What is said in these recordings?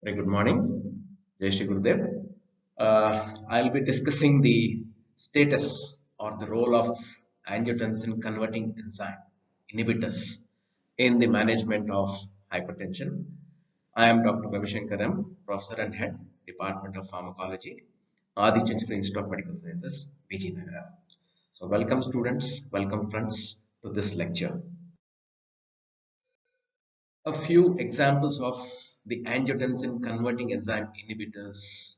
Very good morning. Jai Shri Gurudev. I'll be discussing the status or the role of angiotensin converting enzyme inhibitors in the management of hypertension. I am Dr. Ravi Shankaram, Professor and Head, Department of Pharmacology, Adi Chancellor Institute of Medical Sciences, PG Nagar. So welcome students, welcome friends to this lecture. A few examples of the angiotensin converting enzyme inhibitors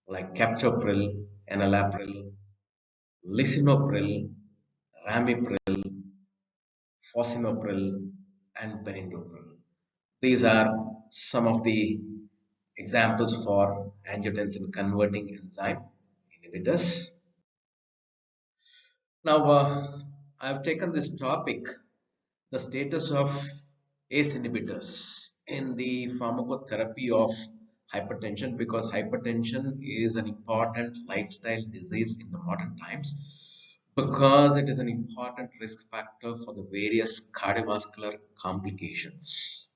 like captopril, enalapril, lisinopril, ramipril, fosinopril, and perindopril. These are some of the examples for angiotensin converting enzyme inhibitors. Now, I've taken this topic, the status of ACE inhibitors in the pharmacotherapy of hypertension, because hypertension is an important lifestyle disease in the modern times, because it is an important risk factor for the various cardiovascular complications.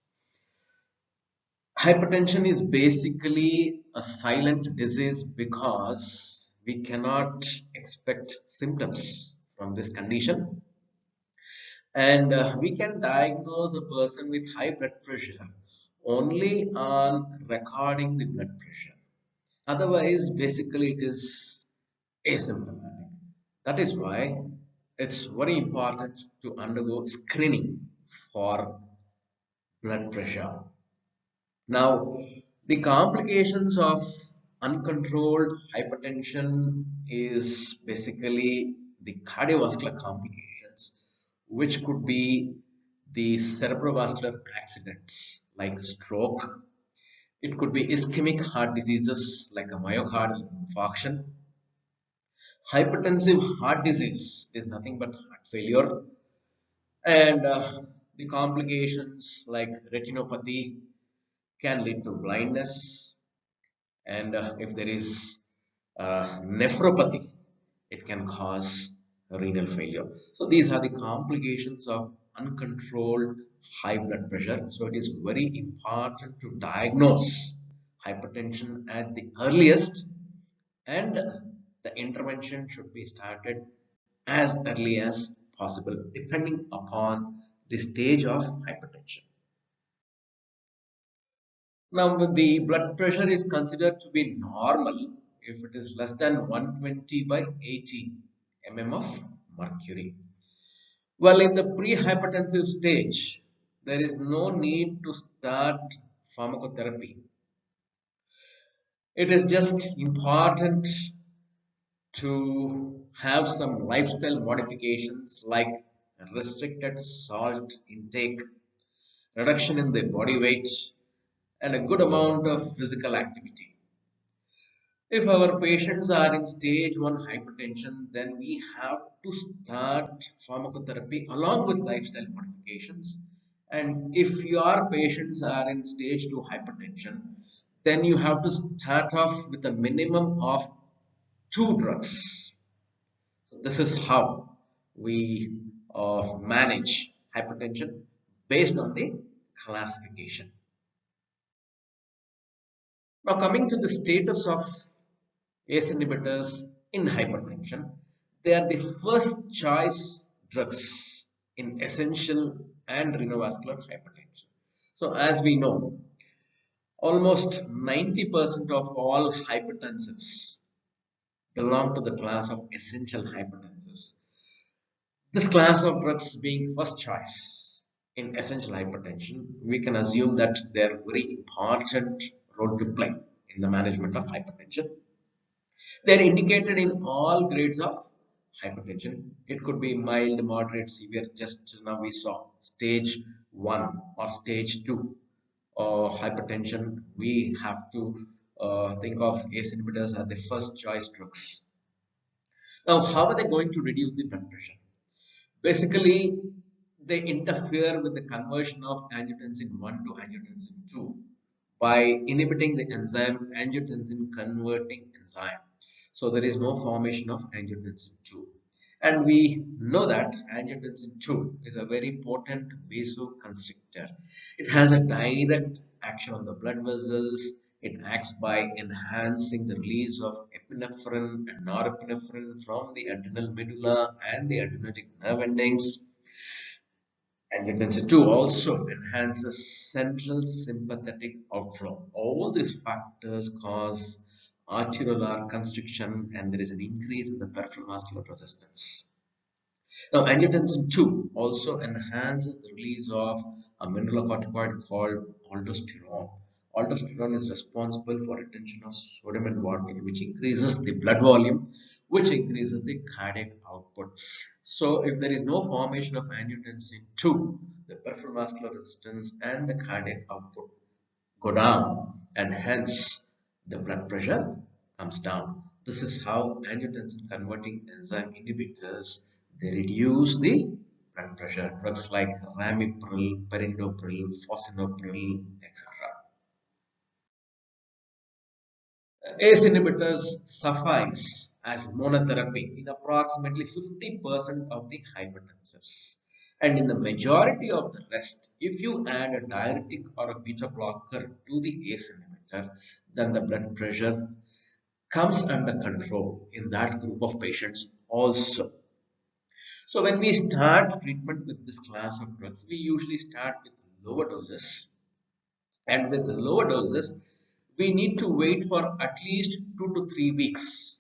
Hypertension is basically a silent disease because we cannot expect symptoms from this condition, and we can diagnose a person with high blood pressure only on recording the blood pressure. Otherwise, basically, it is asymptomatic. That is why it's very important to undergo screening for blood pressure. Now, the complications of uncontrolled hypertension is basically the cardiovascular complications, which could be the cerebrovascular accidents like stroke. It could be ischemic heart diseases like a myocardial infarction. Hypertensive heart disease is nothing but heart failure, and the complications like retinopathy can lead to blindness, and if there is nephropathy, it can cause renal failure. So these are the complications of uncontrolled high blood pressure. So it is very important to diagnose hypertension at the earliest, and the intervention should be started as early as possible depending upon the stage of hypertension. Now, the blood pressure is considered to be normal if it is less than 120 by 80 mm of mercury. Well, in the pre-hypertensive stage, there is no need to start pharmacotherapy. It is just important to have some lifestyle modifications like restricted salt intake, reduction in the body weight, and a good amount of physical activity. If our patients are in stage 1 hypertension, then we have to start pharmacotherapy along with lifestyle modifications. And if your patients are in stage 2 hypertension, then you have to start off with a minimum of 2 drugs. So this is how we manage hypertension based on the classification. Now, coming to the status of ACE inhibitors in hypertension, they are the first choice drugs in essential and renovascular hypertension. So, as we know, almost 90% of all hypertensives belong to the class of essential hypertensives. This class of drugs being first choice in essential hypertension, we can assume that they are very important role to play in the management of hypertension. They are indicated in all grades of hypertension. It could be mild, moderate, severe. Just now we saw stage 1 or stage 2 hypertension. We have to think of ACE inhibitors as the first choice drugs. Now, how are they going to reduce the blood pressure? Basically, they interfere with the conversion of angiotensin 1 to angiotensin 2 by inhibiting the enzyme angiotensin converting enzyme. So there is no formation of angiotensin 2. And we know that angiotensin 2 is a very potent vasoconstrictor. It has a direct action on the blood vessels. It acts by enhancing the release of epinephrine and norepinephrine from the adrenal medulla and the adrenergic nerve endings. Angiotensin 2 also enhances central sympathetic outflow. All these factors cause arteriolar constriction and there is an increase in the peripheral vascular resistance. Now, angiotensin 2 also enhances the release of a mineralocorticoid called aldosterone. Aldosterone is responsible for retention of sodium and water, which increases the blood volume, which increases the cardiac output. So, if there is no formation of angiotensin 2, the peripheral vascular resistance and the cardiac output go down, and hence the blood pressure comes down. This is how angiotensin converting enzyme inhibitors they reduce the blood pressure. Drugs like ramipril, perindopril, fosinopril, etc. ACE inhibitors suffice as monotherapy in approximately 50% of the hypertensives. And in the majority of the rest, if you add a diuretic or a beta blocker to the ACE inhibitor, then the blood pressure comes under control in that group of patients also. So when we start treatment with this class of drugs, we usually start with lower doses. And with lower doses, we need to wait for at least 2 to 3 weeks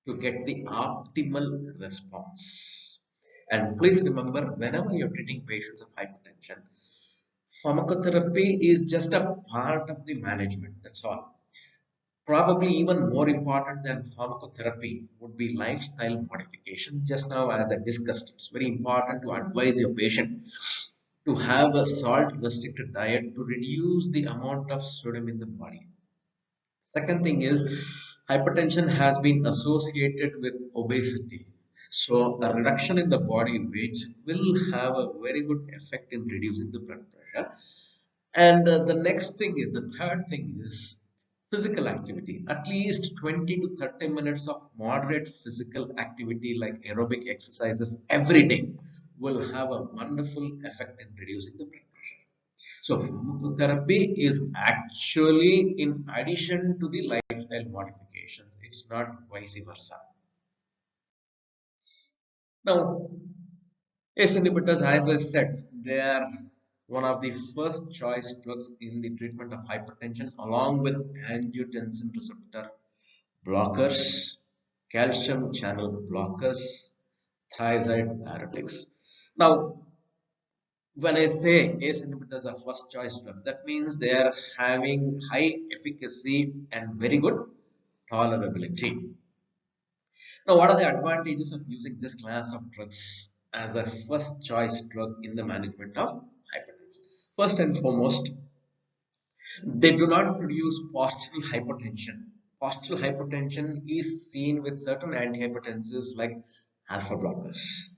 to get the optimal response. And please remember, whenever you're treating patients of hypertension, pharmacotherapy is just a part of the management. That's all. Probably even more important than pharmacotherapy would be lifestyle modification. Just now, as I discussed, it's very important to advise your patient to have a salt restricted diet to reduce the amount of sodium in the body. Second thing is hypertension has been associated with obesity. So a reduction in the body weight will have a very good effect in reducing the blood pressure. And the next thing is, the third thing is physical activity. At least 20 to 30 minutes of moderate physical activity like aerobic exercises every day will have a wonderful effect in reducing the blood pressure. So pharmacotherapy is actually in addition to the lifestyle modifications. It's not vice versa. Now, ACE inhibitors, as I said, they are one of the first choice drugs in the treatment of hypertension, along with angiotensin receptor blockers, calcium channel blockers, thiazide diuretics. Now, when I say ACE inhibitors are first choice drugs, that means they are having high efficacy and very good tolerability. Now, what are the advantages of using this class of drugs as a first choice drug in the management of hypertension? First and foremost, they do not produce postural hypertension. Postural hypertension is seen with certain antihypertensives like alpha blockers.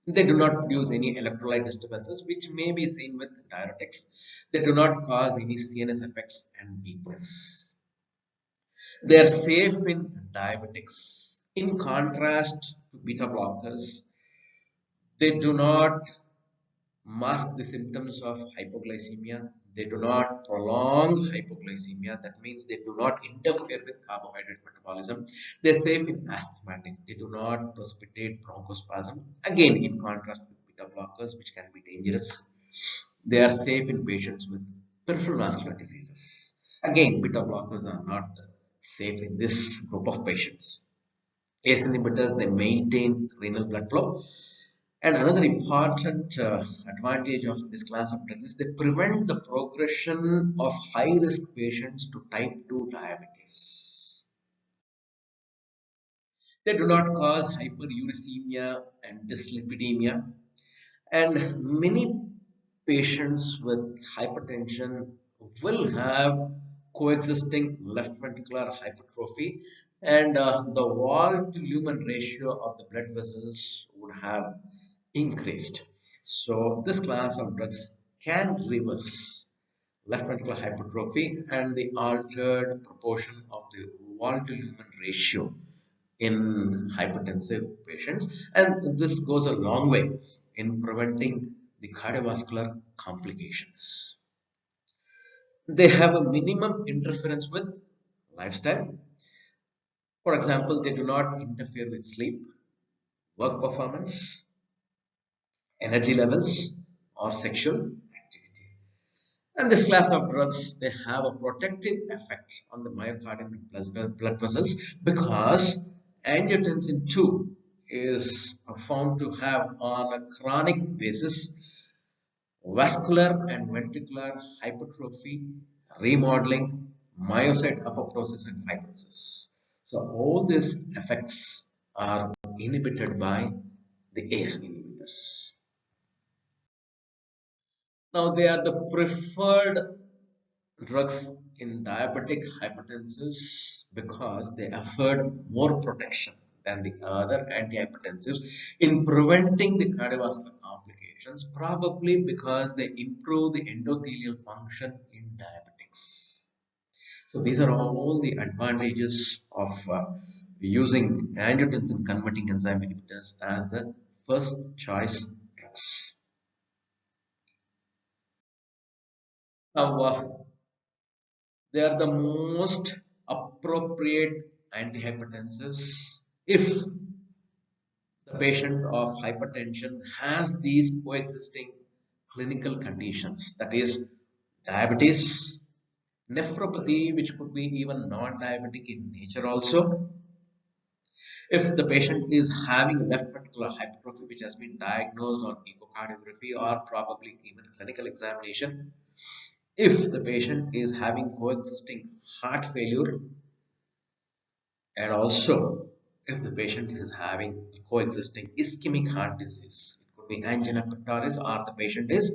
They do not produce any electrolyte disturbances, which may be seen with diuretics. They do not cause any CNS effects and weakness. They are safe in diabetics. In contrast to beta blockers, they do not mask the symptoms of hypoglycemia. They do not prolong hypoglycemia. That means they do not interfere with carbohydrate metabolism. They're safe in asthmatics. They do not precipitate bronchospasm. Again, in contrast with beta blockers, which can be dangerous. They are safe in patients with peripheral vascular diseases. Again, beta blockers are not safe in this group of patients. ACE inhibitors, they maintain renal blood flow. And another important advantage of this class of drugs is they prevent the progression of high-risk patients to type 2 diabetes. They do not cause hyperuricemia and dyslipidemia. And many patients with hypertension will have coexisting left ventricular hypertrophy, and the wall to lumen ratio of the blood vessels would have increased. So this class of drugs can reverse left ventricular hypertrophy and the altered proportion of the wall to lumen ratio in hypertensive patients, and this goes a long way in preventing the cardiovascular complications. They have a minimum interference with lifestyle. For example, they do not interfere with sleep, work performance, energy levels, or sexual activity. And this class of drugs, they have a protective effect on the myocardium and blood vessels because angiotensin 2 is found to have on a chronic basis vascular and ventricular hypertrophy, remodeling, myocyte apoptosis and fibrosis. So all these effects are inhibited by the ACE inhibitors. Now they are the preferred drugs in diabetic hypertensives because they afford more protection than the other antihypertensives in preventing the cardiovascular complications, probably because they improve the endothelial function in diabetics. So these are all the advantages of using angiotensin converting enzyme inhibitors as the first choice drugs. Now, they are the most appropriate antihypertensives if the patient of hypertension has these coexisting clinical conditions, that is diabetes, nephropathy, which could be even non-diabetic in nature also. If the patient is having left ventricular hypertrophy, which has been diagnosed on echocardiography or probably even clinical examination, if the patient is having coexisting heart failure, and also if the patient is having coexisting ischemic heart disease, it could be angina pectoris, or the patient is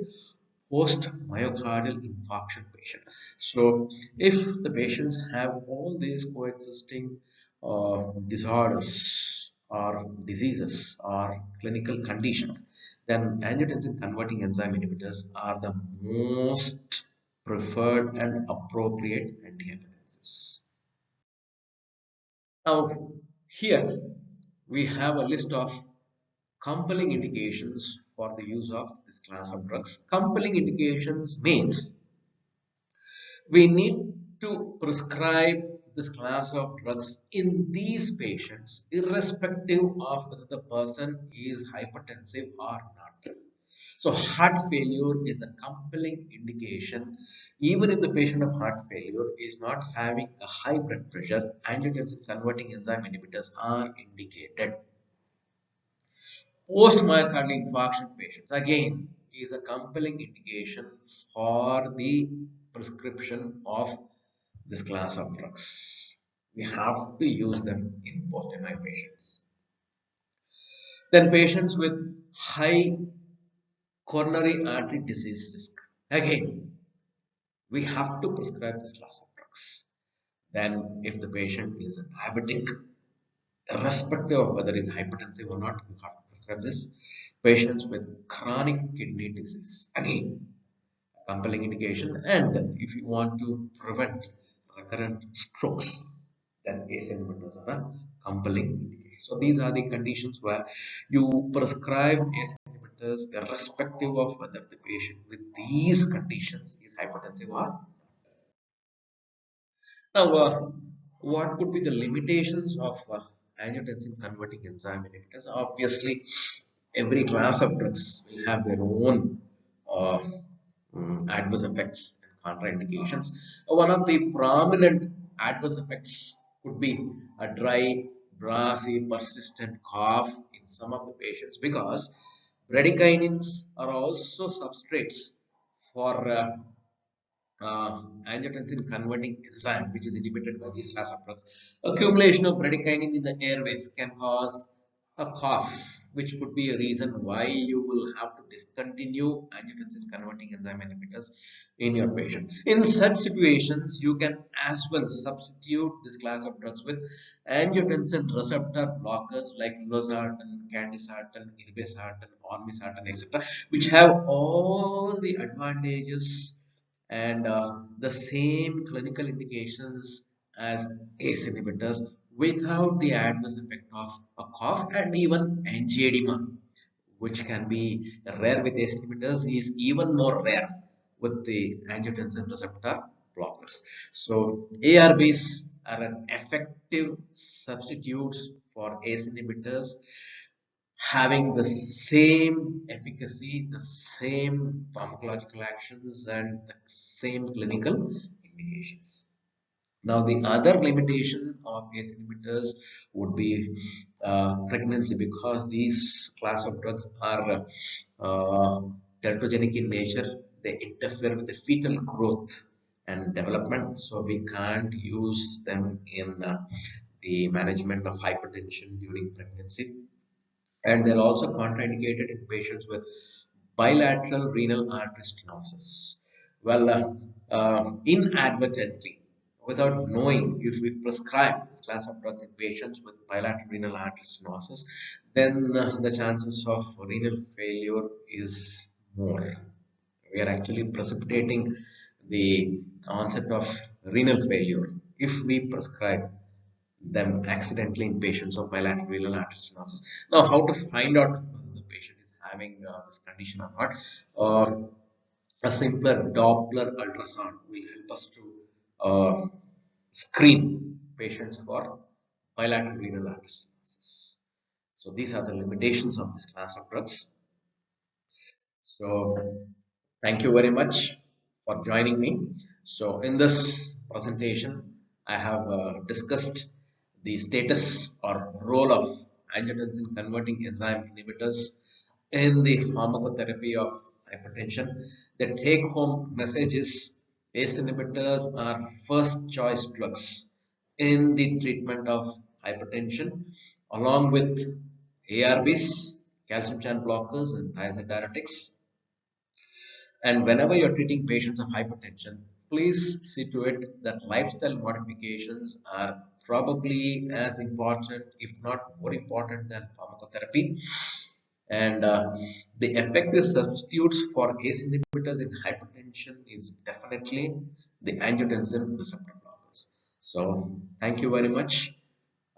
post myocardial infarction patient. So if the patients have all these coexisting disorders or diseases or clinical conditions, then angiotensin converting enzyme inhibitors are the most preferred and appropriate antihypertensives. Now, here we have a list of compelling indications for the use of this class of drugs. Compelling indications means we need to prescribe this class of drugs in these patients, irrespective of whether the person is hypertensive or not. So heart failure is a compelling indication. Even if the patient of heart failure is not having a high blood pressure, angiotensin converting enzyme inhibitors are indicated. Post myocardial infarction patients again is a compelling indication for the prescription of this class of drugs. We have to use them in post MI patients. Then patients with high coronary artery disease risk. Again, we have to prescribe this class of drugs. Then, if the patient is diabetic, irrespective of whether it's hypertensive or not, you have to prescribe this. Patients with chronic kidney disease, again, a compelling indication. And if you want to prevent recurrent strokes, then ACE inhibitors are a compelling indication. So these are the conditions where you prescribe ACE inhibitors irrespective of whether the patient with these conditions is hypertensive or. Now, what could be the limitations of angiotensin converting enzyme inhibitors? Obviously, every class of drugs will have their own uh, adverse effects and contraindications. One of the prominent adverse effects could be a dry, brassy, persistent cough in some of the patients because bradykinins are also substrates for angiotensin converting enzyme, which is inhibited by these class of drugs. Accumulation of bradykinin in the airways can cause a cough, which could be a reason why you will have to discontinue angiotensin converting enzyme inhibitors in your patient. In such situations, you can as well substitute this class of drugs with angiotensin receptor blockers like losartan, candesartan, irbesartan, olmesartan, etc., which have all the advantages and the same clinical indications as ACE inhibitors without the adverse effect of a cough and even angioedema, which can be rare with ACE inhibitors, is even more rare with the angiotensin receptor blockers. So ARBs are an effective substitutes for ACE inhibitors, having the same efficacy, the same pharmacological actions, and the same clinical indications. Now, the other limitation of ACE inhibitors would be pregnancy, because these class of drugs are teratogenic in nature. They interfere with the fetal growth and development, so we can't use them in the management of hypertension during pregnancy. And they're also contraindicated in patients with bilateral renal artery stenosis. Well, inadvertently, without knowing, if we prescribe this class of drugs in patients with bilateral renal artery stenosis, then the chances of renal failure is more. We are actually precipitating the onset of renal failure if we prescribe them accidentally in patients of bilateral renal artery stenosis. Now, how to find out whether the patient is having this condition or not? A simpler Doppler ultrasound will help us to screen patients for bilateral renal artery stenosis. So these are the limitations of this class of drugs. So thank you very much for joining me. So in this presentation, I have discussed the status or role of angiotensin converting enzyme inhibitors in the pharmacotherapy of hypertension. The take home message is ACE inhibitors are first choice drugs in the treatment of hypertension, along with ARBs, calcium channel blockers, and thiazide diuretics. And whenever you're treating patients of hypertension, please see to it that lifestyle modifications are probably as important, if not more important, than pharmacotherapy. And the effective substitutes for ACE inhibitors in hypertension is definitely the angiotensin receptor blockers. So, thank you very much.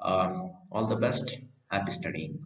All the best. Happy studying.